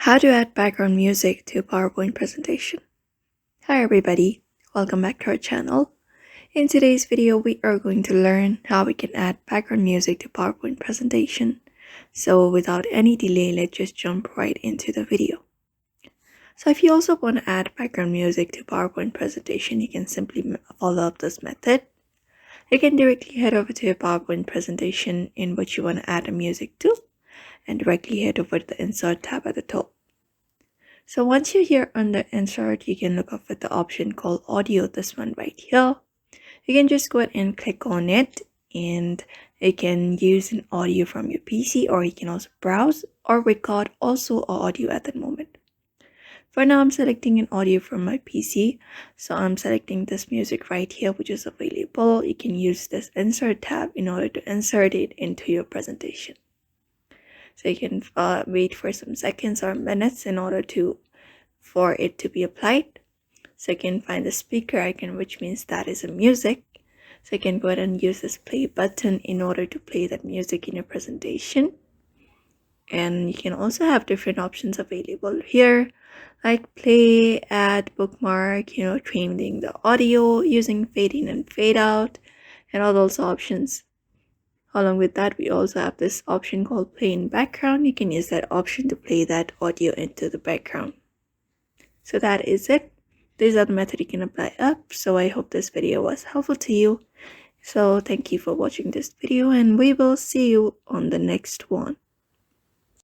How to add background music to a PowerPoint presentation. Hi everybody, welcome back to our channel. In today's video, we are going to learn how we can add background music to PowerPoint presentation. So without any delay, let's just jump right into the video. So if you also want to add background music to PowerPoint presentation, you can simply follow up this method. You can directly head over to your PowerPoint presentation in which you want to add a music to, and directly head over to the Insert tab at the top. So once you're here under Insert, you can look up at the option called Audio, this one right here. You can just go ahead and click on it, and you can use an audio from your PC, or you can also browse or record also audio at the moment. For now, I'm selecting an audio from my PC, so I'm selecting this music right here, which is available. You can use this Insert tab in order to insert it into your presentation. So you can wait for some seconds or minutes in order for it to be applied. So you can find the speaker icon, which means that is a music. So you can go ahead and use this play button in order to play that music in your presentation. And you can also have different options available here, like play, add, bookmark, changing the audio, using fade in and fade out, and all those options. Along with that, we also have this option called play in background. You can use that option to play that audio into the background. So that is it. These are the methods you can apply up. So I hope this video was helpful to you. So thank you for watching this video, and we will see you on the next one.